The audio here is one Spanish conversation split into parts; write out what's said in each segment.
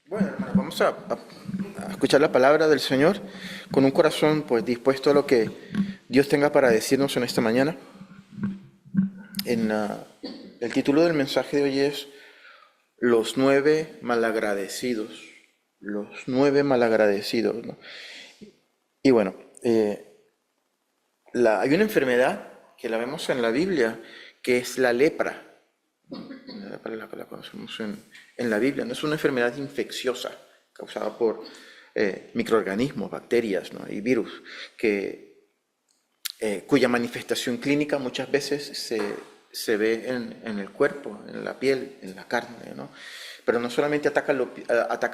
Bueno, hermano, vamos a escuchar la palabra del Señor con un corazón pues dispuesto a lo que Dios tenga para decirnos en esta mañana. El título del mensaje de hoy es Los nueve malagradecidos. Los nueve malagradecidos, ¿no? Y bueno, hay una enfermedad que la vemos en la Biblia, que es la lepra. La conocemos en la Biblia. No es una enfermedad infecciosa causada por microorganismos, bacterias, ¿no? Y virus, cuya manifestación clínica muchas veces se ve en el cuerpo, en la piel, en la carne, ¿no? Pero no solamente ataca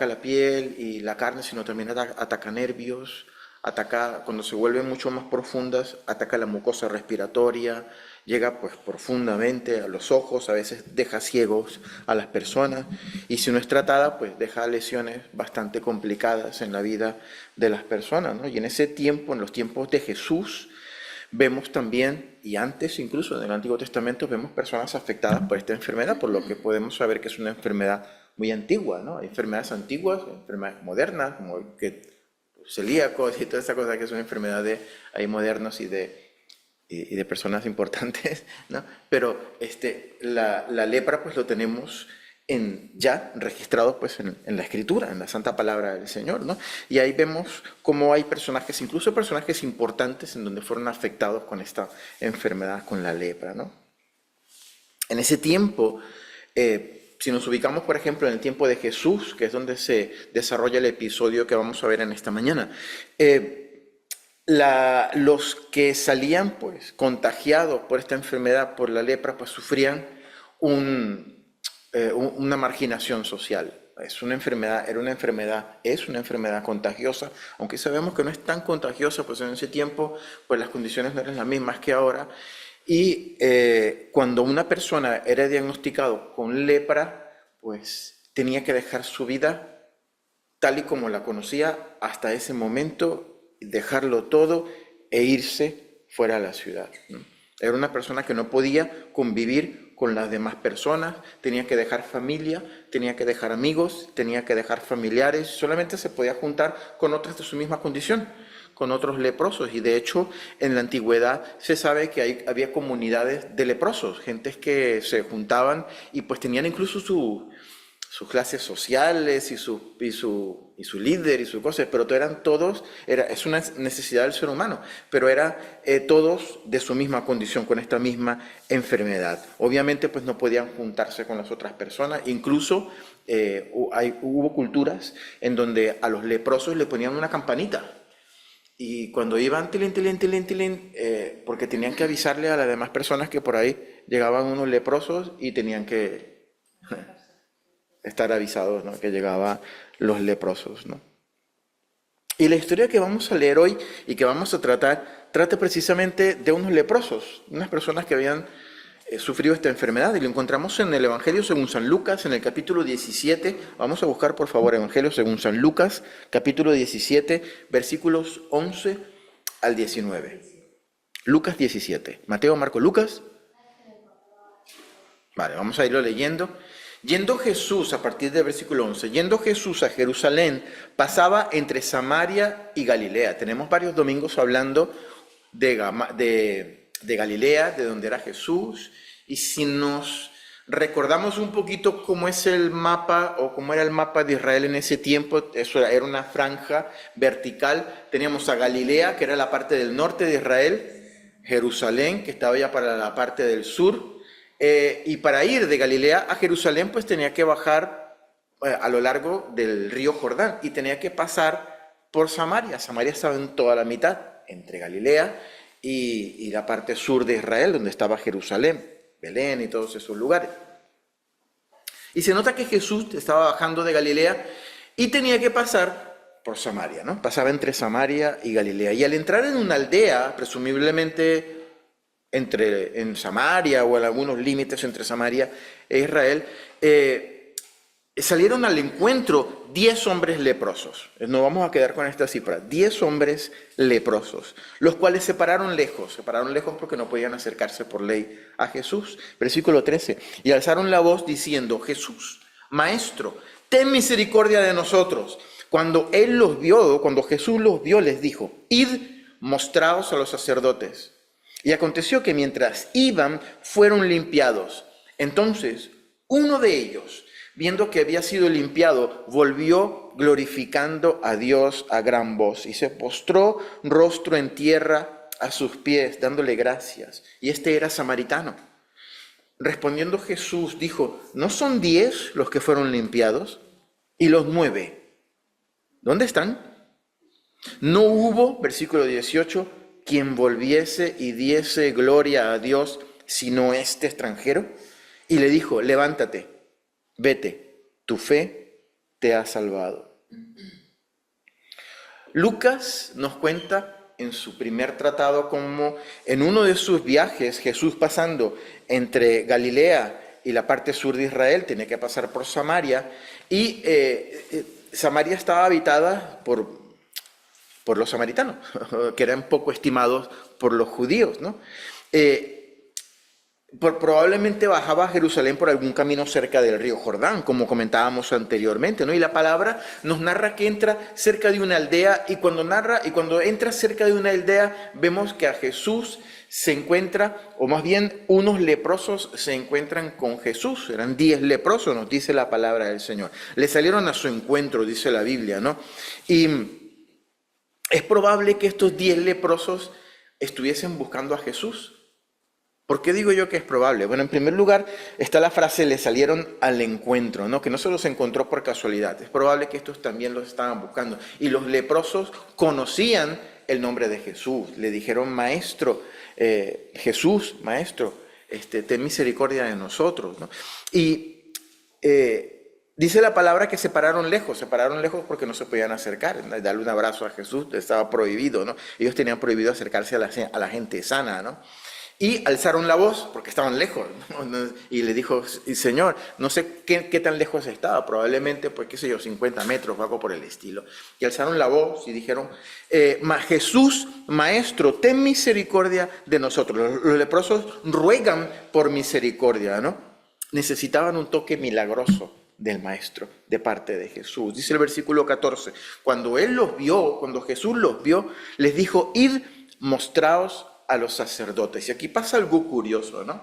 la piel y la carne, sino también ataca nervios, cuando se vuelven mucho más profundas, ataca la mucosa respiratoria, llega pues profundamente a los ojos, a veces deja ciegos a las personas, y si no es tratada pues deja lesiones bastante complicadas en la vida de las personas, ¿no? Y en ese tiempo, en los tiempos de Jesús, vemos también, y antes incluso en el Antiguo Testamento, vemos personas afectadas por esta enfermedad, por lo que podemos saber que es una enfermedad muy antigua, ¿no? Hay enfermedades antiguas, enfermedades modernas, como celíacos y toda esa cosa que es una enfermedad de ahí modernos y de personas importantes, ¿no? Pero la lepra pues lo tenemos ya registrado pues en la Escritura, en la Santa Palabra del Señor, ¿no? Y ahí vemos cómo hay personajes, incluso personajes importantes en donde fueron afectados con esta enfermedad, con la lepra, ¿no? En ese tiempo, si nos ubicamos, por ejemplo, en el tiempo de Jesús, que es donde se desarrolla el episodio que vamos a ver en esta mañana, los que salían pues contagiados por esta enfermedad, por la lepra, pues sufrían una marginación social. Es una enfermedad contagiosa, aunque sabemos que no es tan contagiosa, pues en ese tiempo pues las condiciones no eran las mismas que ahora. Y cuando una persona era diagnosticado con lepra, pues tenía que dejar su vida tal y como la conocía hasta ese momento, dejarlo todo e irse fuera de la ciudad, ¿no? Era una persona que no podía convivir con las demás personas, tenía que dejar familia, tenía que dejar amigos, tenía que dejar familiares, solamente se podía juntar con otros de su misma condición, con otros leprosos. Y de hecho, en la antigüedad se sabe que había comunidades de leprosos, gentes que se juntaban y pues tenían incluso sus clases sociales y su líder y sus cosas, pero eran todos, es una necesidad del ser humano, pero eran todos de su misma condición, con esta misma enfermedad. Obviamente pues no podían juntarse con las otras personas, incluso hubo culturas en donde a los leprosos le ponían una campanita, y cuando iban tilín, tilín, tilín, tilín, porque tenían que avisarle a las demás personas que por ahí llegaban unos leprosos y tenían que estar avisados, ¿no? Que llegaban los leprosos, ¿no? Y la historia que vamos a leer hoy y que vamos a trata precisamente de unos leprosos, unas personas que habían sufrido esta enfermedad, y lo encontramos en el Evangelio según San Lucas, en el capítulo 17. Vamos a buscar, por favor, Evangelio según San Lucas, capítulo 17, versículos 11 al 19. Lucas 17. Mateo, Marco, Lucas. Vale, vamos a irlo leyendo. Yendo Jesús, a partir del versículo 11, yendo Jesús a Jerusalén, pasaba entre Samaria y Galilea. Tenemos varios domingos hablando de Galilea, de donde era Jesús, y si nos recordamos un poquito cómo es el mapa o cómo era el mapa de Israel en ese tiempo, eso era una franja vertical. Teníamos a Galilea, que era la parte del norte de Israel, Jerusalén, que estaba ya para la parte del sur. Y para ir de Galilea a Jerusalén, pues tenía que bajar a lo largo del río Jordán y tenía que pasar por Samaria. Samaria estaba en toda la mitad, entre Galilea y la parte sur de Israel, donde estaba Jerusalén, Belén y todos esos lugares. Y se nota que Jesús estaba bajando de Galilea y tenía que pasar por Samaria, ¿no? Pasaba entre Samaria y Galilea. Y al entrar en una aldea, presumiblemente en Samaria o en algunos límites entre Samaria e Israel, salieron al encuentro 10 hombres leprosos. Nos vamos a quedar con esta cifra, 10 hombres leprosos, los cuales se pararon lejos porque no podían acercarse por ley a Jesús. Versículo 13, y alzaron la voz diciendo: Jesús, Maestro, ten misericordia de nosotros. Cuando él los vio, cuando Jesús los vio, les dijo, id, mostraos a los sacerdotes. Y aconteció que mientras iban, fueron limpiados. Entonces, uno de ellos, viendo que había sido limpiado, volvió glorificando a Dios a gran voz y se postró rostro en tierra a sus pies, dándole gracias. Y este era samaritano. Respondiendo Jesús dijo, ¿no son 10 los que fueron limpiados? ¿Y los 9? ¿Dónde están? No hubo, versículo 18, quien volviese y diese gloria a Dios, sino este extranjero. Y le dijo, levántate, vete, tu fe te ha salvado. Lucas nos cuenta en su primer tratado como en uno de sus viajes, Jesús pasando entre Galilea y la parte sur de Israel, tenía que pasar por Samaria, y Samaria estaba habitada por los samaritanos, que eran poco estimados por los judíos, ¿no? Probablemente bajaba a Jerusalén por algún camino cerca del río Jordán, como comentábamos anteriormente, ¿no? Y la palabra nos narra que entra cerca de una aldea, y cuando entra cerca de una aldea, vemos que a Jesús se encuentra, o más bien unos leprosos se encuentran con Jesús. Eran 10 leprosos, nos dice la palabra del Señor. Le salieron a su encuentro, dice la Biblia, ¿no? Y es probable que estos 10 leprosos estuviesen buscando a Jesús. ¿Por qué digo yo que es probable? Bueno, en primer lugar está la frase, le salieron al encuentro, ¿no? Que no se los encontró por casualidad. Es probable que estos también los estaban buscando. Y los leprosos conocían el nombre de Jesús. Le dijeron, Maestro, Jesús, Maestro, ten misericordia de nosotros, ¿no? Y dice la palabra que se pararon lejos porque no se podían acercar. Darle un abrazo a Jesús estaba prohibido, ¿no? Ellos tenían prohibido acercarse a la gente sana, ¿no? Y alzaron la voz porque estaban lejos, ¿no? Y le dijo, Señor, no sé qué tan lejos estaba, probablemente, pues qué sé yo, 50 metros o algo por el estilo. Y alzaron la voz y dijeron, Jesús, Maestro, ten misericordia de nosotros. Los leprosos ruegan por misericordia, ¿no? Necesitaban un toque milagroso del Maestro, de parte de Jesús. Dice el versículo 14, cuando Jesús los vio, les dijo, id, mostraos a los sacerdotes. Y aquí pasa algo curioso, ¿no?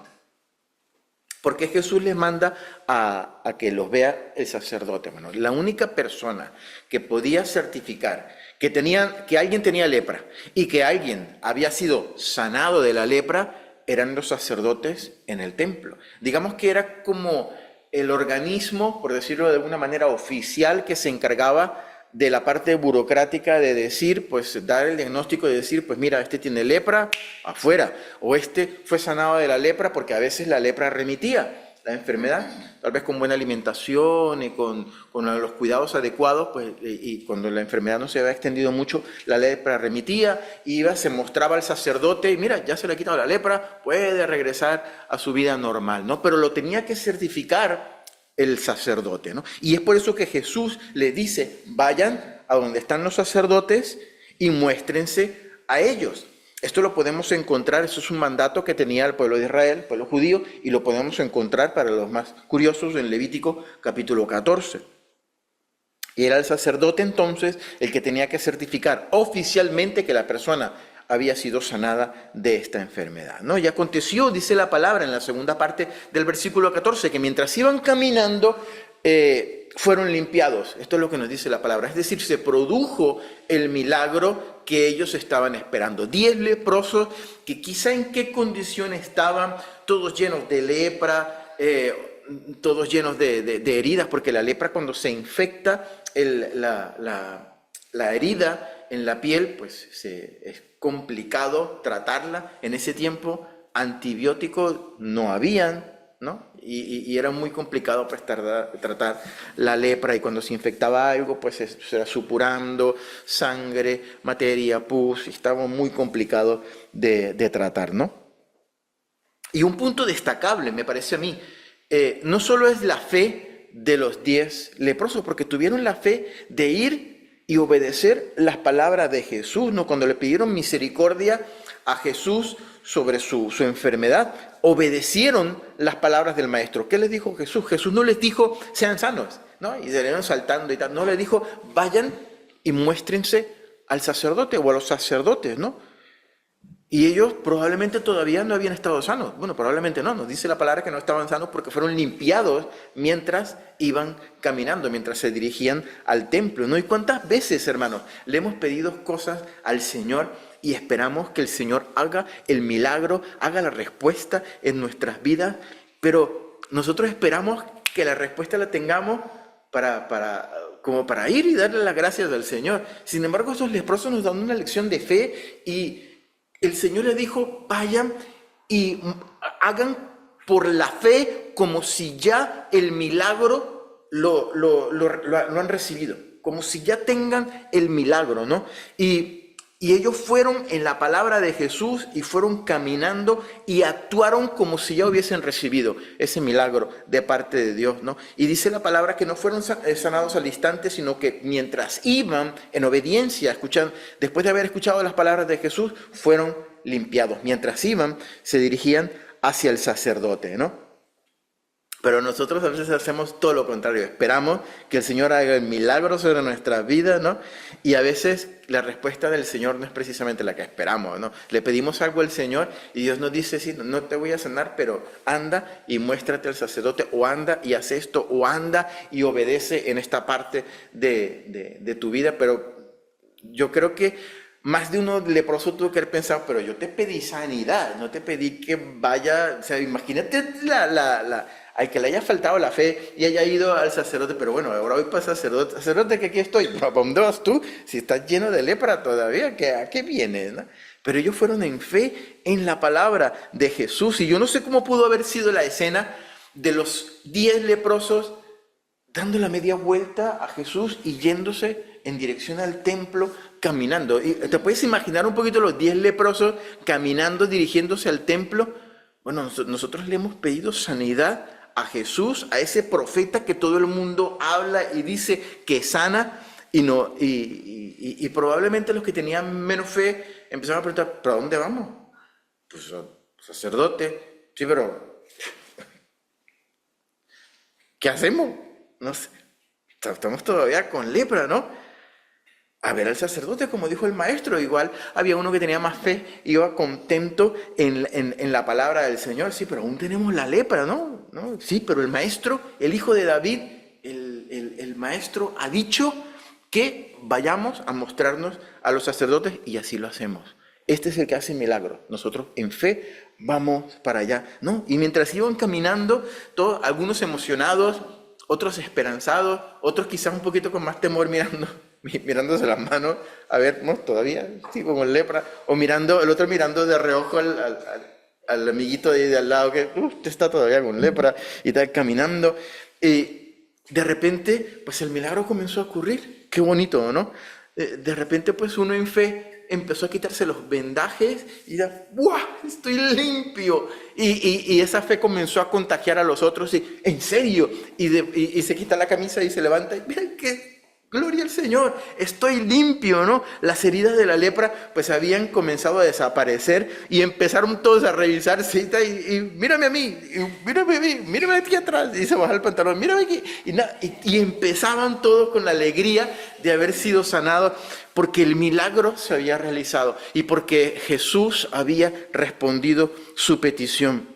Porque Jesús les manda a que los vea el sacerdote. Bueno, la única persona que podía certificar que alguien tenía lepra y que alguien había sido sanado de la lepra eran los sacerdotes en el templo. Digamos que era como el organismo, por decirlo de alguna manera, oficial que se encargaba de la parte burocrática de decir, pues dar el diagnóstico de decir, pues mira, este tiene lepra, afuera, o este fue sanado de la lepra, porque a veces la lepra remitía la enfermedad, tal vez con buena alimentación y con los cuidados adecuados, pues, y cuando la enfermedad no se había extendido mucho, la lepra remitía, se mostraba al sacerdote, y mira, ya se le ha quitado la lepra, puede regresar a su vida normal, ¿no? Pero lo tenía que certificar el sacerdote, ¿no? Y es por eso que Jesús le dice, vayan a donde están los sacerdotes y muéstrense a ellos. Esto lo podemos encontrar, eso es un mandato que tenía el pueblo de Israel, el pueblo judío, y lo podemos encontrar para los más curiosos en Levítico capítulo 14. Y era el sacerdote entonces el que tenía que certificar oficialmente que la persona había sido sanada de esta enfermedad, ¿no? Y aconteció, dice la palabra en la segunda parte del versículo 14, que mientras iban caminando, fueron limpiados. Esto es lo que nos dice la palabra. Es decir, se produjo el milagro que ellos estaban esperando. 10 leprosos que quizá en qué condición estaban, todos llenos de lepra, todos llenos de heridas, porque la lepra cuando se infecta, la herida en la piel, pues es complicado tratarla. En ese tiempo antibióticos no habían, ¿no? Y era muy complicado pues, tratar la lepra, y cuando se infectaba algo, pues se era supurando, sangre, materia, pus, y estaba muy complicado de tratar, ¿no? Y un punto destacable, me parece a mí, no solo es la fe de los 10 leprosos, porque tuvieron la fe de ir y obedecer las palabras de Jesús, ¿no? Cuando le pidieron misericordia a Jesús, sobre su enfermedad, obedecieron las palabras del maestro. ¿Qué les dijo Jesús? Jesús no les dijo, sean sanos, ¿no? Y se le iban saltando y tal. No, les dijo, vayan y muéstrense al sacerdote o a los sacerdotes, ¿no? Y ellos probablemente todavía no habían estado sanos. Bueno, probablemente no. Nos dice la palabra que no estaban sanos porque fueron limpiados mientras iban caminando, mientras se dirigían al templo, ¿no? ¿Y cuántas veces, hermanos, le hemos pedido cosas al Señor y esperamos que el Señor haga el milagro, haga la respuesta en nuestras vidas? Pero nosotros esperamos que la respuesta la tengamos como para ir y darle las gracias al Señor. Sin embargo, esos leprosos nos dan una lección de fe y el Señor le dijo, vayan y hagan por la fe como si ya el milagro lo han recibido, como si ya tengan el milagro, ¿no? Y ellos fueron en la palabra de Jesús y fueron caminando y actuaron como si ya hubiesen recibido ese milagro de parte de Dios, ¿no? Y dice la palabra que no fueron sanados al instante, sino que mientras iban en obediencia, después de haber escuchado las palabras de Jesús, fueron limpiados. Mientras iban, se dirigían hacia el sacerdote, ¿no? Pero nosotros a veces hacemos todo lo contrario, esperamos que el Señor haga el milagro sobre nuestras vidas, ¿no? Y a veces la respuesta del Señor no es precisamente la que esperamos, ¿no? Le pedimos algo al Señor y Dios nos dice, sí, no te voy a sanar, pero anda y muéstrate al sacerdote, o anda y haz esto, o anda y obedece en esta parte de tu vida. Pero yo creo que más de uno leproso tuvo que haber pensado, pero yo te pedí sanidad, no te pedí que vaya, o sea, imagínate al que le haya faltado la fe y haya ido al sacerdote, pero bueno, ahora voy para el sacerdote que aquí estoy. ¿Para dónde vas tú? Si estás lleno de lepra todavía, ¿a qué vienes, no? Pero ellos fueron en fe en la palabra de Jesús. Y yo no sé cómo pudo haber sido la escena de los 10 leprosos dando la media vuelta a Jesús y yéndose en dirección al templo caminando. ¿Y te puedes imaginar un poquito los 10 leprosos caminando, dirigiéndose al templo? Bueno, nosotros le hemos pedido sanidad a Jesús, a ese profeta que todo el mundo habla y dice que sana, y probablemente los que tenían menos fe empezaron a preguntar, ¿pero a dónde vamos? Pues sacerdote, sí, pero ¿qué hacemos? No sé, estamos todavía con lepra, ¿no? A ver al sacerdote, como dijo el maestro. Igual había uno que tenía más fe, iba contento en la palabra del Señor. Sí, pero aún tenemos la lepra, ¿no? Sí, pero el maestro, el hijo de David, el maestro ha dicho que vayamos a mostrarnos a los sacerdotes, y así lo hacemos. Este es el que hace milagros. Nosotros en fe vamos para allá, ¿no? Y mientras iban caminando, algunos emocionados, otros esperanzados, otros quizás un poquito con más temor mirándose las manos, a ver, no, todavía sigo con lepra, o el otro mirando de reojo al amiguito de al lado que usted está todavía con lepra, y está caminando. Y de repente, pues el milagro comenzó a ocurrir. Qué bonito, ¿no? De repente, pues uno en fe empezó a quitarse los vendajes y ya, ¡buah! Estoy limpio. Y esa fe comenzó a contagiar a los otros. Y, ¿en serio? Y se quita la camisa y se levanta y miren qué gloria al Señor, estoy limpio, ¿no? Las heridas de la lepra pues habían comenzado a desaparecer y empezaron todos a revisarse y mírame a mí, mírame aquí atrás, y se baja el pantalón, mírame aquí, y empezaban todos con la alegría de haber sido sanados porque el milagro se había realizado y porque Jesús había respondido su petición.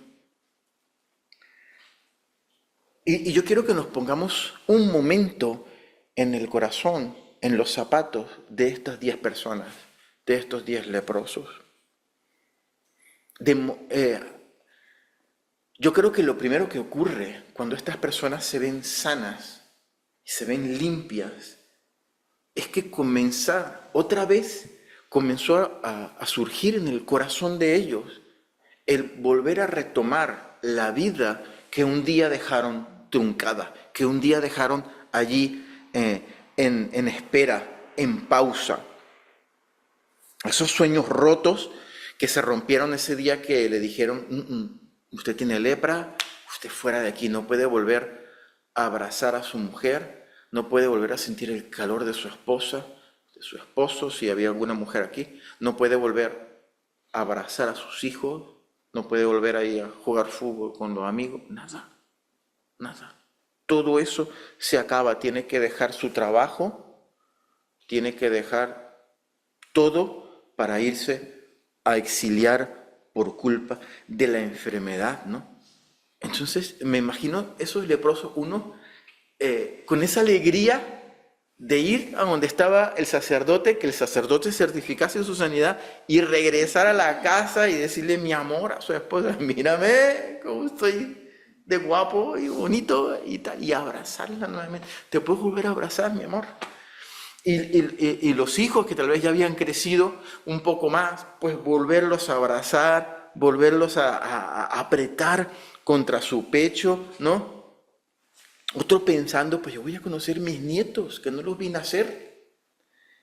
Y yo quiero que nos pongamos un momento en el corazón, en los zapatos de estas 10 personas, de estos 10 leprosos. Yo creo que lo primero que ocurre cuando estas personas se ven sanas y se ven limpias es que otra vez comenzó a surgir en el corazón de ellos el volver a retomar la vida que un día dejaron truncada, que un día dejaron allí en espera, en pausa. Esos sueños rotos que se rompieron ese día que le dijeron, usted tiene lepra, usted fuera de aquí, no puede volver a abrazar a su mujer, no puede volver a sentir el calor de su esposa, de su esposo, si había alguna mujer aquí, no puede volver abrazar a sus hijos, no puede volver ahí a jugar fútbol con los amigos, nada, nada. Todo eso se acaba, tiene que dejar su trabajo, tiene que dejar todo para irse a exiliar por culpa de la enfermedad, ¿no? Entonces me imagino esos leprosos, uno con esa alegría de ir a donde estaba el sacerdote, que el sacerdote certificase su sanidad y regresar a la casa y decirle, mi amor, a su esposa, mírame cómo estoy de guapo y bonito y tal, y abrazarla nuevamente. Te puedo volver a abrazar, mi amor. Y los hijos que tal vez ya habían crecido un poco más, pues volverlos a abrazar, volverlos a apretar contra su pecho, ¿no? Otro pensando, pues yo voy a conocer mis nietos, que no los vi nacer.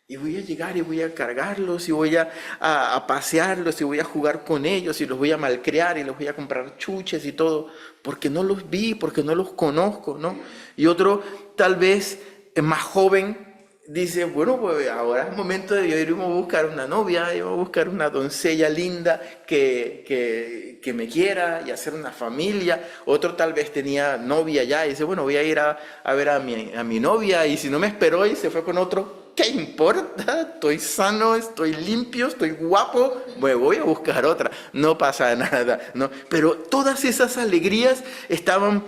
Y voy a llegar y voy a cargarlos y voy a pasearlos y voy a jugar con ellos y los voy a malcriar y les voy a comprar chuches y todo, porque no los vi, porque no los conozco, ¿no? Y otro, tal vez más joven, dice, bueno, pues ahora es momento de irme a buscar una novia, ir a buscar una doncella linda que me quiera y hacer una familia. Otro tal vez tenía novia ya y dice, bueno, voy a ir a ver a mi novia, y si no me esperó y se fue con otro, ¿qué importa? Estoy sano, estoy limpio, estoy guapo, me voy a buscar otra, no pasa nada, ¿no? Pero todas esas alegrías estaban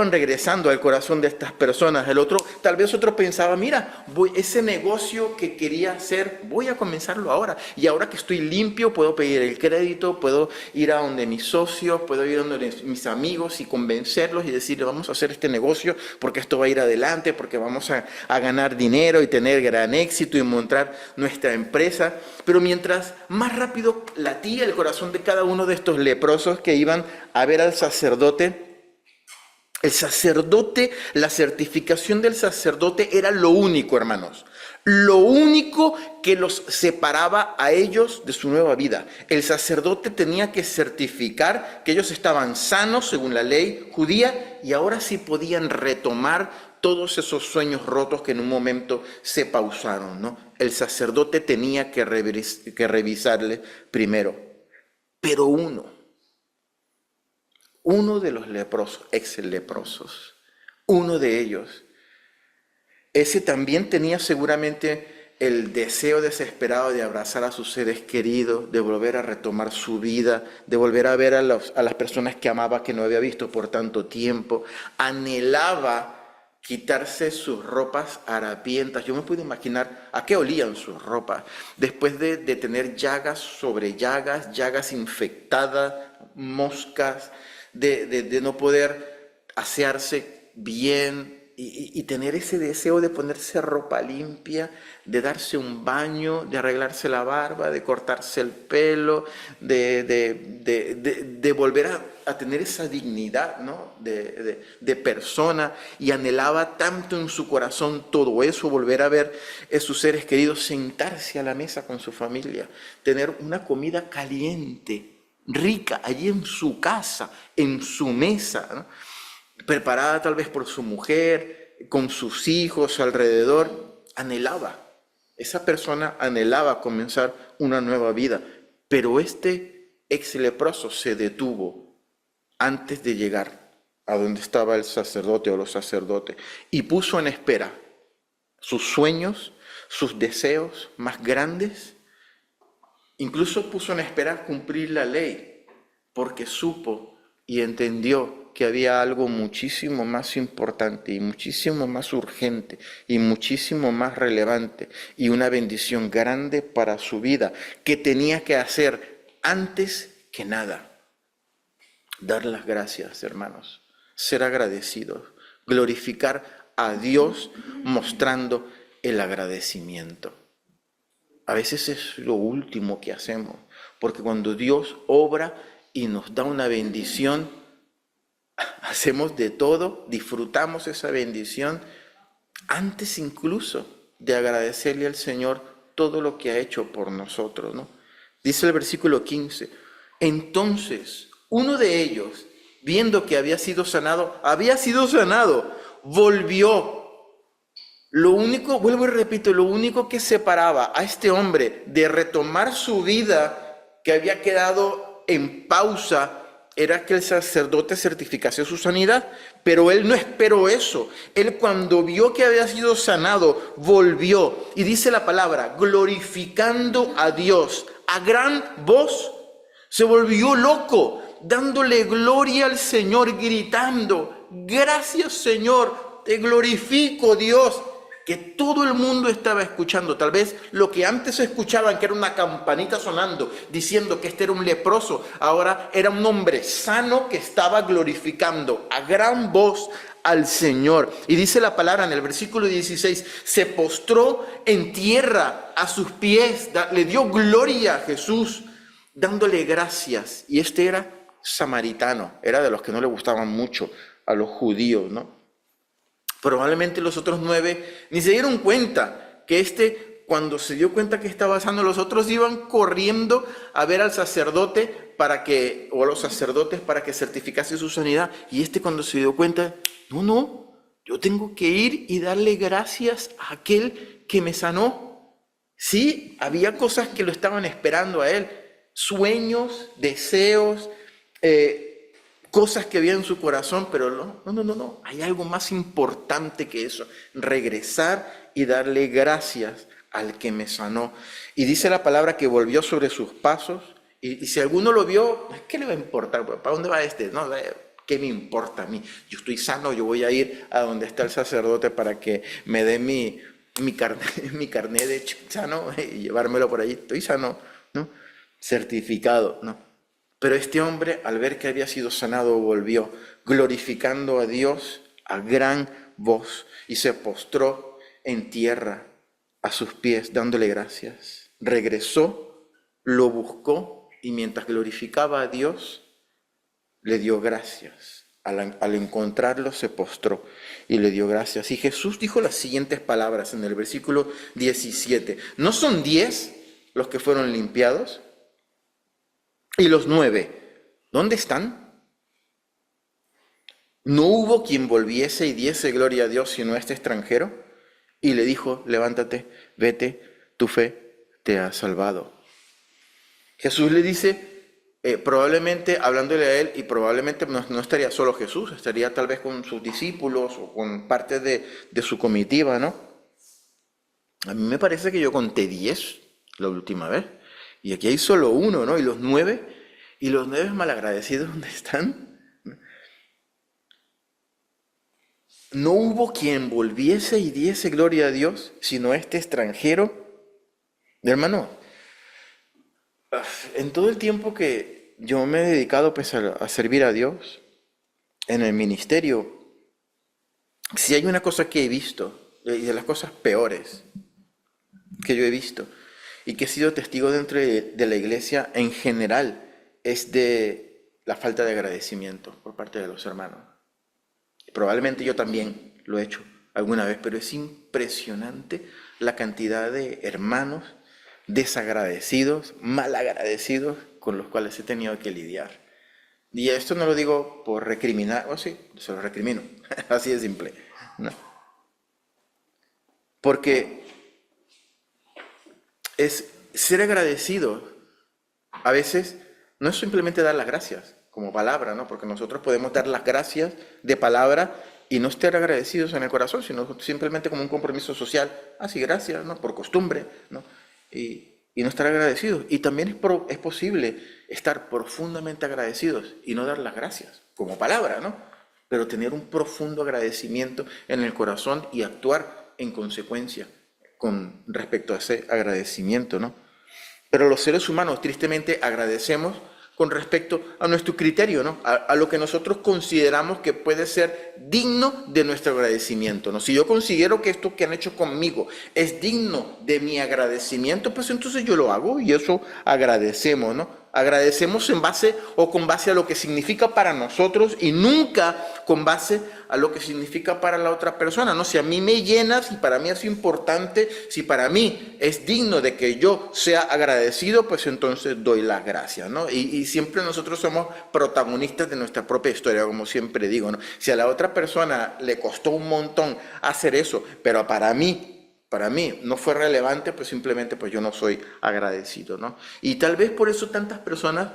regresando al corazón de estas personas. El otro, tal vez otro pensaba, mira, ese negocio que quería hacer, voy a comenzarlo ahora, y ahora que estoy limpio puedo pedir el crédito, puedo ir a donde mis socios, puedo ir a donde mis amigos y convencerlos y decirles, vamos a hacer este negocio porque esto va a ir adelante, porque vamos a ganar dinero y tener gran éxito y montar nuestra empresa. Pero mientras más rápido latía el corazón de cada uno de estos leprosos que iban a ver al sacerdote, la certificación del sacerdote era lo único, hermanos, lo único que los separaba a ellos de su nueva vida. El sacerdote tenía que certificar que ellos estaban sanos según la ley judía y ahora sí podían retomar todos esos sueños rotos que en un momento se pausaron, ¿no? El sacerdote tenía que revisarle primero. Pero uno de los leprosos, ex leprosos, uno de ellos, ese también tenía seguramente el deseo desesperado de abrazar a sus seres queridos, de volver a retomar su vida, de volver a ver a las personas que amaba, que no había visto por tanto tiempo. Anhelaba quitarse sus ropas harapientas. Yo me puedo imaginar a qué olían sus ropas, después de tener llagas sobre llagas, llagas infectadas, moscas, de no poder asearse bien y tener ese deseo de ponerse ropa limpia, de darse un baño, de arreglarse la barba, de cortarse el pelo, de volver a tener esa dignidad, ¿no? de persona, y anhelaba tanto en su corazón todo eso, volver a ver a sus seres queridos, sentarse a la mesa con su familia, tener una comida caliente, rica, allí en su casa, en su mesa, ¿no? Preparada tal vez por su mujer, con sus hijos alrededor. Esa persona anhelaba comenzar una nueva vida, pero este ex leproso se detuvo antes de llegar a donde estaba el sacerdote o los sacerdotes y puso en espera sus sueños, sus deseos más grandes. Incluso puso en espera cumplir la ley, porque supo y entendió que había algo muchísimo más importante y muchísimo más urgente y muchísimo más relevante y una bendición grande para su vida que tenía que hacer antes que nada. Dar las gracias, hermanos, ser agradecidos, glorificar a Dios mostrando el agradecimiento. A veces es lo último que hacemos, porque cuando Dios obra y nos da una bendición, hacemos de todo, disfrutamos esa bendición antes incluso de agradecerle al Señor todo lo que ha hecho por nosotros, ¿no? Dice el versículo 15, entonces uno de ellos, viendo que había sido sanado, volvió. Lo único, vuelvo y repito, lo único que separaba a este hombre de retomar su vida que había quedado en pausa era que el sacerdote certificase su sanidad, pero él no esperó eso. Él, cuando vio que había sido sanado, volvió, y dice la palabra, glorificando a Dios a gran voz. Se volvió loco, dándole gloria al Señor, gritando: gracias, Señor, te glorifico, Dios. Que todo el mundo estaba escuchando. Tal vez lo que antes escuchaban, que era una campanita sonando, diciendo que este era un leproso, ahora era un hombre sano que estaba glorificando a gran voz al Señor. Y dice la palabra en el versículo 16, se postró en tierra a sus pies, le dio gloria a Jesús, dándole gracias. Y este era samaritano, era de los que no le gustaban mucho a los judíos, ¿no? Probablemente los otros 9 ni se dieron cuenta que cuando se dio cuenta que estaba sano, los otros iban corriendo a ver al sacerdote o a los sacerdotes para que certificase su sanidad. Y cuando se dio cuenta, no, yo tengo que ir y darle gracias a aquel que me sanó. Sí, había cosas que lo estaban esperando a él, sueños, deseos, cosas que había en su corazón, pero no, hay algo más importante que eso: regresar y darle gracias al que me sanó. Y dice la palabra que volvió sobre sus pasos, y si alguno lo vio, ¿qué le va a importar? ¿Para dónde va este? No, ¿qué me importa a mí? Yo estoy sano, yo voy a ir a donde está el sacerdote para que me dé mi carnet de sano y llevármelo por allí. Estoy sano, ¿no? Certificado, ¿no? Pero este hombre, al ver que había sido sanado, volvió, glorificando a Dios a gran voz, y se postró en tierra a sus pies, dándole gracias. Regresó, lo buscó, y mientras glorificaba a Dios, le dio gracias. Al encontrarlo, se postró y le dio gracias. Y Jesús dijo las siguientes palabras en el versículo 17. ¿No son 10 los que fueron limpiados? ¿Y los 9, dónde están? ¿No hubo quien volviese y diese gloria a Dios sino este extranjero? Y le dijo: levántate, vete, tu fe te ha salvado. Jesús le dice, probablemente hablándole a él, y probablemente no estaría solo Jesús, estaría tal vez con sus discípulos o con parte de su comitiva, ¿no? A mí me parece que yo conté 10 la última vez, y aquí hay solo uno, ¿no? ¿Y los 9 malagradecidos dónde están? ¿No hubo quien volviese y diese gloria a Dios sino este extranjero? Hermano, en todo el tiempo que yo me he dedicado pues, a servir a Dios en el ministerio, si hay una cosa que he visto, y de las cosas peores que yo he visto, y que he sido testigo dentro de la iglesia en general, es de la falta de agradecimiento por parte de los hermanos. Probablemente yo también lo he hecho alguna vez, pero es impresionante la cantidad de hermanos desagradecidos, malagradecidos, con los cuales he tenido que lidiar. Y esto no lo digo por recriminar, sí, se lo recrimino, así de simple, ¿no? Porque es ser agradecido. A veces no es simplemente dar las gracias como palabra, ¿no? Porque nosotros podemos dar las gracias de palabra y no estar agradecidos en el corazón, sino simplemente como un compromiso social. Sí, gracias, ¿no? Por costumbre, ¿no? Y no estar agradecidos. Y también es posible estar profundamente agradecidos y no dar las gracias como palabra, ¿no? Pero tener un profundo agradecimiento en el corazón y actuar en consecuencia con respecto a ese agradecimiento, ¿no? Pero los seres humanos tristemente agradecemos con respecto a nuestro criterio, ¿no? A lo que nosotros consideramos que puede ser digno de nuestro agradecimiento, ¿no? Si yo considero que esto que han hecho conmigo es digno de mi agradecimiento, pues entonces yo lo hago y eso agradecemos, ¿no? Agradecemos en base o con base a lo que significa para nosotros y nunca con base a lo que significa para la otra persona, ¿no? Si a mí me llena, si para mí es importante, si para mí es digno de que yo sea agradecido, pues entonces doy las gracias, ¿no? Y siempre nosotros somos protagonistas de nuestra propia historia, como siempre digo, ¿no? Si a la otra persona le costó un montón hacer eso, pero para mí para mí no fue relevante, pues simplemente pues yo no soy agradecido, ¿no? Y tal vez por eso tantas personas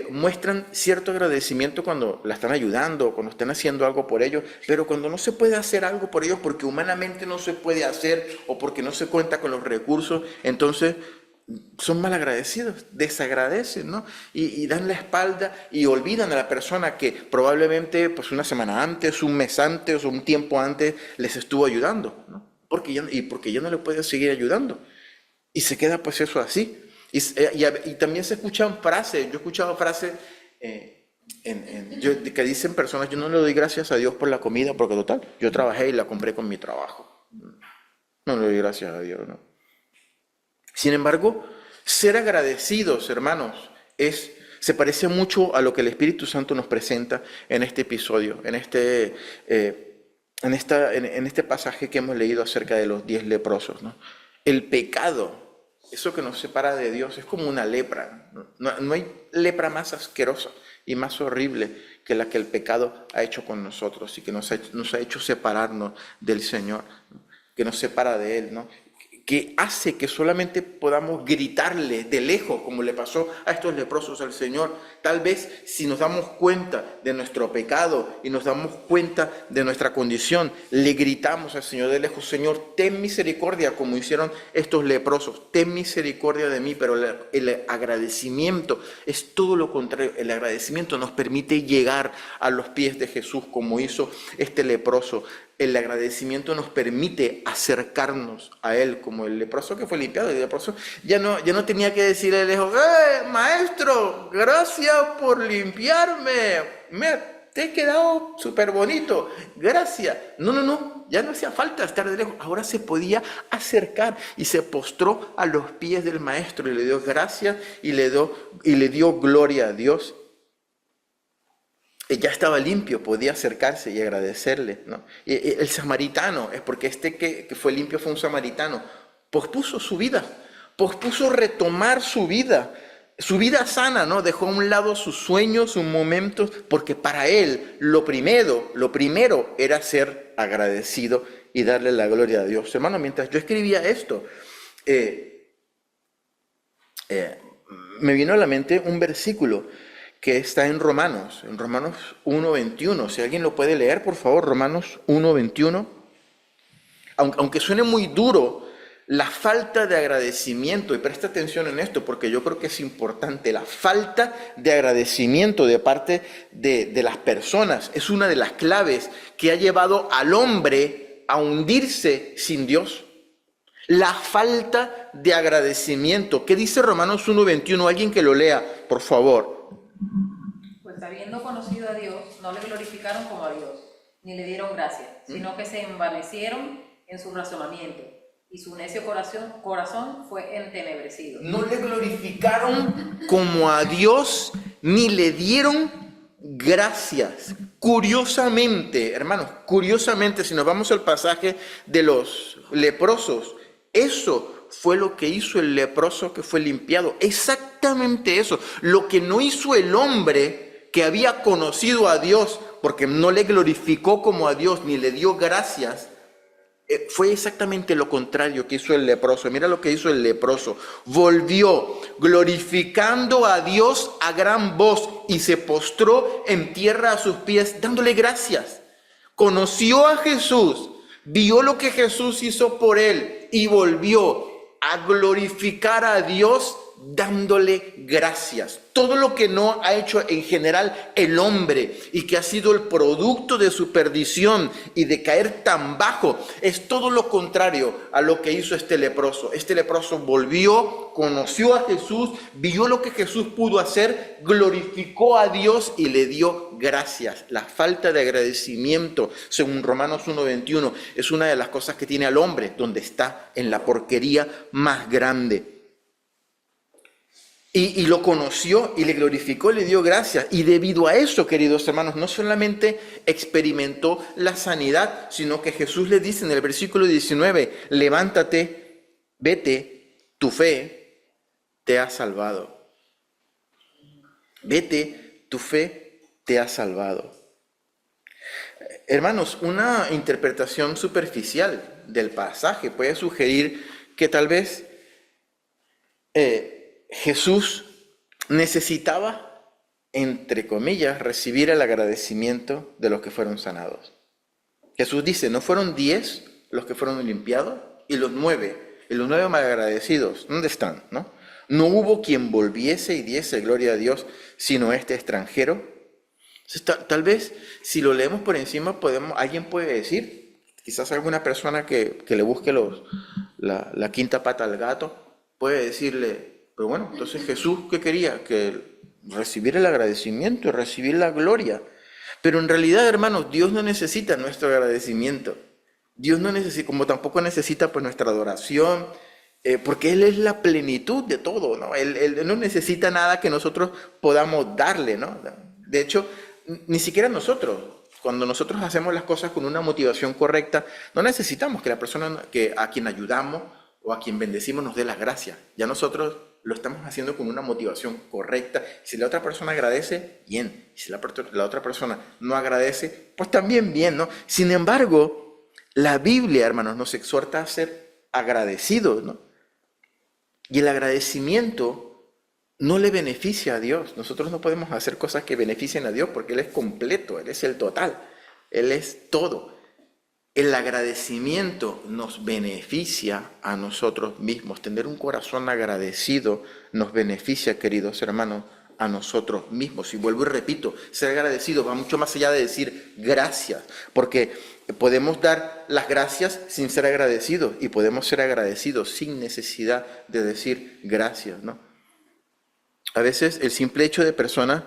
muestran cierto agradecimiento cuando la están ayudando, cuando están haciendo algo por ellos, pero cuando no se puede hacer algo por ellos porque humanamente no se puede hacer o porque no se cuenta con los recursos, entonces son mal agradecidos, desagradecen, ¿no? Y dan la espalda y olvidan a la persona que probablemente pues una semana antes, un mes antes o un tiempo antes les estuvo ayudando, ¿no? Porque ya no le puede seguir ayudando. Y se queda pues eso así. Y también se escuchan frases, yo he escuchado frases que dicen personas, yo no le doy gracias a Dios por la comida, porque total, yo trabajé y la compré con mi trabajo. No le doy gracias a Dios, ¿no? Sin embargo, ser agradecidos, hermanos, se parece mucho a lo que el Espíritu Santo nos presenta en este episodio, en este pasaje que hemos leído acerca de los 10 leprosos, ¿no? El pecado, eso que nos separa de Dios, es como una lepra. No hay lepra más asquerosa y más horrible que la que el pecado ha hecho con nosotros y que nos ha hecho separarnos del Señor, ¿no? Que nos separa de Él, ¿no? Que hace que solamente podamos gritarle de lejos, como le pasó a estos leprosos al Señor. Tal vez si nos damos cuenta de nuestro pecado y nos damos cuenta de nuestra condición, le gritamos al Señor de lejos: Señor, ten misericordia, como hicieron estos leprosos, ten misericordia de mí. Pero el agradecimiento es todo lo contrario. El agradecimiento nos permite llegar a los pies de Jesús, como hizo este leproso. El agradecimiento nos permite acercarnos a Él, como el leproso que fue limpiado. El leproso ya no tenía que decirle de lejos: maestro, gracias por limpiarme, te he quedado súper bonito, gracias. No, ya no hacía falta estar de lejos. Ahora se podía acercar y se postró a los pies del maestro y le dio gracias y le dio gloria a Dios. Ya estaba limpio, podía acercarse y agradecerle, ¿no? Y el samaritano, es porque que fue limpio fue un samaritano, pospuso su vida, pospuso retomar su vida sana, ¿no? Dejó a un lado sus sueños, sus momentos, porque para él lo primero era ser agradecido y darle la gloria a Dios. Hermano, mientras yo escribía esto, me vino a la mente un versículo que está en Romanos 1:21. Si alguien lo puede leer, por favor, Romanos 1:21. Aunque suene muy duro, la falta de agradecimiento, y presta atención en esto porque yo creo que es importante, la falta de agradecimiento de parte de las personas es una de las claves que ha llevado al hombre a hundirse sin Dios. La falta de agradecimiento. ¿Qué dice Romanos 1:21? Alguien que lo lea, por favor. Pues habiendo conocido a Dios, no le glorificaron como a Dios, ni le dieron gracias, sino que se envanecieron en su razonamiento, y su necio corazón fue entenebrecido. No le glorificaron como a Dios, ni le dieron gracias. Curiosamente, hermanos, si nos vamos al pasaje de los leprosos, eso fue lo que hizo el leproso que fue limpiado. Exactamente eso. Lo que no hizo el hombre que había conocido a Dios, porque no le glorificó como a Dios, ni le dio gracias, fue exactamente lo contrario que hizo el leproso. Mira lo que hizo el leproso. Volvió glorificando a Dios a gran voz y se postró en tierra a sus pies, dándole gracias. Conoció a Jesús, vio lo que Jesús hizo por él y volvió a glorificar a Dios dándole gracias. Todo lo que no ha hecho en general el hombre y que ha sido el producto de su perdición y de caer tan bajo, es todo lo contrario a lo que hizo este leproso. Este leproso volvió, conoció a Jesús, vio lo que Jesús pudo hacer, glorificó a Dios y le dio gracias. La falta de agradecimiento, según Romanos 1:21, es una de las cosas que tiene al hombre donde está en la porquería más grande. Y lo conoció y le glorificó, le dio gracias. Y debido a eso, queridos hermanos, no solamente experimentó la sanidad, sino que Jesús le dice en el versículo 19, levántate, vete, tu fe te ha salvado. Vete, tu fe te ha salvado. Hermanos, una interpretación superficial del pasaje puede sugerir que tal vez Jesús necesitaba, entre comillas, recibir el agradecimiento de los que fueron sanados. Jesús dice, no fueron 10 los que fueron limpiados y los 9 malagradecidos, ¿dónde están? No hubo quien volviese y diese gloria a Dios, sino este extranjero. Entonces, tal vez, si lo leemos por encima, alguien puede decir, quizás alguna persona que le busque la quinta pata al gato, puede decirle, pero bueno, entonces Jesús, ¿qué quería? Que recibir el agradecimiento y recibir la gloria. Pero en realidad, hermanos, Dios no necesita nuestro agradecimiento. Dios no necesita, como tampoco necesita pues nuestra adoración, porque Él es la plenitud de todo, ¿no? Él no necesita nada que nosotros podamos darle, ¿no? De hecho, ni siquiera nosotros, cuando nosotros hacemos las cosas con una motivación correcta, no necesitamos que la persona a quien ayudamos o a quien bendecimos nos dé las gracias. Ya nosotros lo estamos haciendo con una motivación correcta. Si la otra persona agradece, bien. Si la otra persona no agradece, pues también bien, ¿no? Sin embargo, la Biblia, hermanos, nos exhorta a ser agradecidos, ¿no? Y el agradecimiento no le beneficia a Dios. Nosotros no podemos hacer cosas que beneficien a Dios porque Él es completo, Él es el total, Él es todo. El agradecimiento nos beneficia a nosotros mismos. Tener un corazón agradecido nos beneficia, queridos hermanos, a nosotros mismos. Y vuelvo y repito, ser agradecido va mucho más allá de decir gracias, porque podemos dar las gracias sin ser agradecidos y podemos ser agradecidos sin necesidad de decir gracias, ¿no? A veces el simple hecho de personas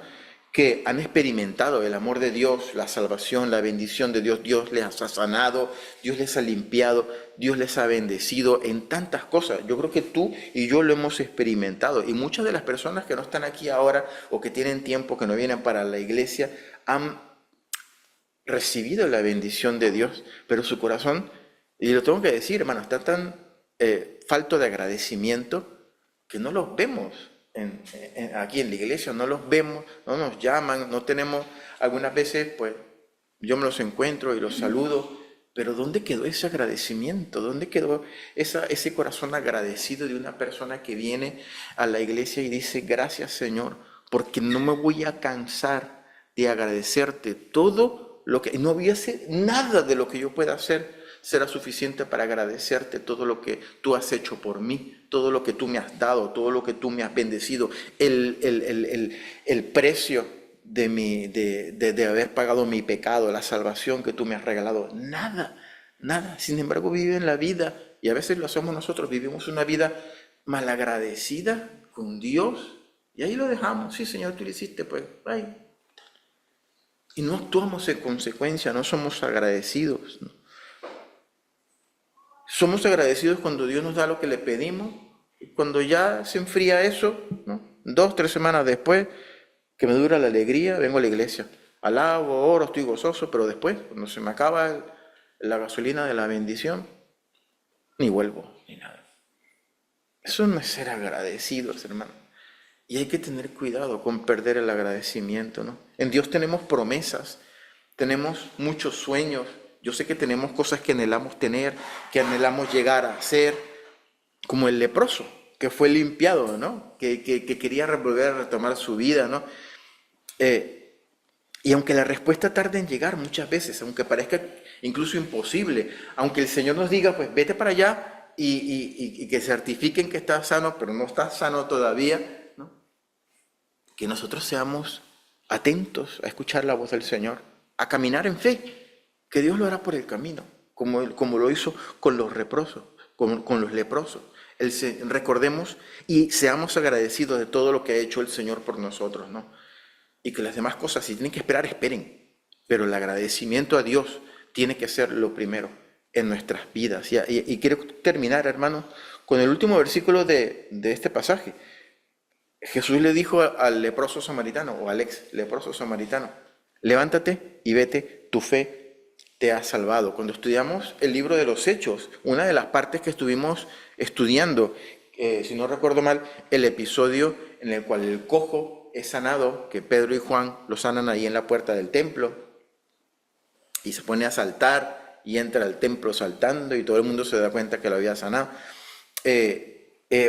que han experimentado el amor de Dios, la salvación, la bendición de Dios, Dios les ha sanado, Dios les ha limpiado, Dios les ha bendecido en tantas cosas. Yo creo que tú y yo lo hemos experimentado y muchas de las personas que no están aquí ahora o que tienen tiempo, que no vienen para la iglesia, han recibido la bendición de Dios, pero su corazón, y lo tengo que decir, hermano, está tan falto de agradecimiento que no los vemos. Aquí en la iglesia no los vemos, no nos llaman, no tenemos, algunas veces pues yo me los encuentro y los saludo, pero ¿dónde quedó ese agradecimiento? ¿Dónde quedó ese corazón agradecido de una persona que viene a la iglesia y dice gracias Señor, porque no me voy a cansar de agradecerte todo lo que, no hubiese nada de lo que yo pueda hacer será suficiente para agradecerte todo lo que tú has hecho por mí, todo lo que tú me has dado, todo lo que tú me has bendecido, el precio de haber pagado mi pecado, la salvación que tú me has regalado. Nada. Sin embargo, viven la vida, y a veces lo hacemos nosotros, vivimos una vida malagradecida con Dios, y ahí lo dejamos. Sí, Señor, tú lo hiciste, pues, bye. Y no actuamos en consecuencia, no somos agradecidos, ¿no? Somos agradecidos cuando Dios nos da lo que le pedimos, y cuando ya se enfría eso, ¿no? 2, 3 semanas después, que me dura la alegría, vengo a la iglesia. Alabo, oro, estoy gozoso, pero después, cuando se me acaba la gasolina de la bendición, ni vuelvo, ni nada. Eso no es ser agradecidos, hermano. Y hay que tener cuidado con perder el agradecimiento, ¿no? En Dios tenemos promesas, tenemos muchos sueños. Yo sé que tenemos cosas que anhelamos tener, que anhelamos llegar a ser, como el leproso, que fue limpiado, ¿no? Que quería volver a retomar su vida, ¿no? Y aunque la respuesta tarde en llegar muchas veces, aunque parezca incluso imposible, aunque el Señor nos diga, pues vete para allá y que certifiquen que estás sano, pero no estás sano todavía, ¿no? Que nosotros seamos atentos a escuchar la voz del Señor, a caminar en fe, que Dios lo hará por el camino, como lo hizo con los leprosos, con los leprosos. Recordemos y seamos agradecidos de todo lo que ha hecho el Señor por nosotros, ¿no? Y que las demás cosas, si tienen que esperar, esperen. Pero el agradecimiento a Dios tiene que ser lo primero en nuestras vidas. Y quiero terminar, hermanos, con el último versículo de este pasaje. Jesús le dijo al leproso samaritano, o al ex leproso samaritano, levántate y vete, tu fe te ha salvado. Cuando estudiamos el libro de los Hechos, una de las partes que estuvimos estudiando, si no recuerdo mal, el episodio en el cual el cojo es sanado, que Pedro y Juan lo sanan ahí en la puerta del templo, y se pone a saltar, y entra al templo saltando y todo el mundo se da cuenta que lo había sanado.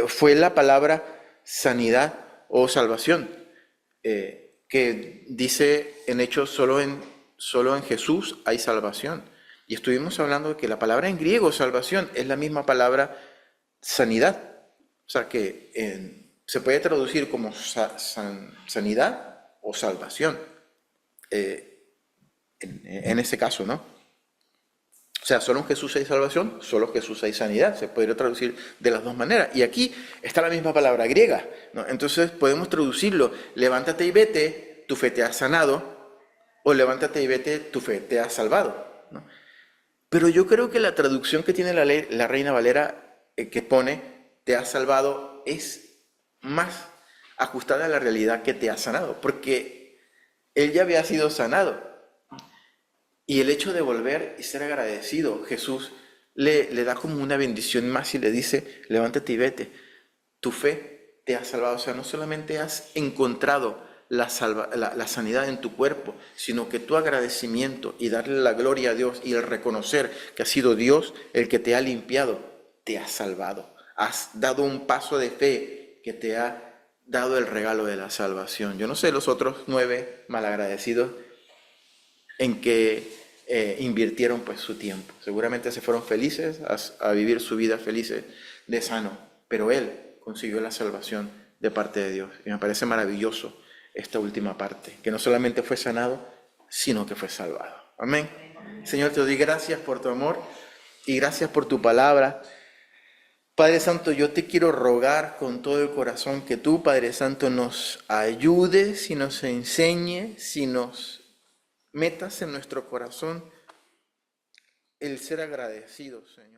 Fue la palabra sanidad o salvación, que dice en Hechos, solo en Jesús hay salvación. Y estuvimos hablando de que la palabra en griego salvación es la misma palabra sanidad. O sea que se puede traducir como sanidad o salvación, en ese caso, ¿no? O sea, solo en Jesús hay salvación, solo en Jesús hay sanidad. Se podría traducir de las dos maneras. Y aquí está la misma palabra griega, ¿no? Entonces podemos traducirlo: levántate y vete, tu fe te ha sanado, o levántate y vete, tu fe te ha salvado, ¿no? Pero yo creo que la traducción que tiene la Reina Valera, que pone te ha salvado, es más ajustada a la realidad que te ha sanado, porque él ya había sido sanado. Y el hecho de volver y ser agradecido, Jesús le da como una bendición más y le dice: levántate y vete, tu fe te ha salvado. O sea, no solamente has encontrado la sanidad en tu cuerpo, sino que tu agradecimiento y darle la gloria a Dios y el reconocer que ha sido Dios el que te ha limpiado, te ha salvado. Has dado un paso de fe que te ha dado el regalo de la salvación. Yo no sé los otros 9 malagradecidos en que invirtieron pues su tiempo. Seguramente se fueron felices a vivir su vida felices de sano, pero él consiguió la salvación de parte de Dios. Y me parece maravilloso esta última parte, que no solamente fue sanado, sino que fue salvado. Amén. Señor, te doy gracias por tu amor y gracias por tu palabra. Padre Santo, yo te quiero rogar con todo el corazón que tú, Padre Santo, nos ayudes y nos enseñes y nos metas en nuestro corazón el ser agradecidos, Señor.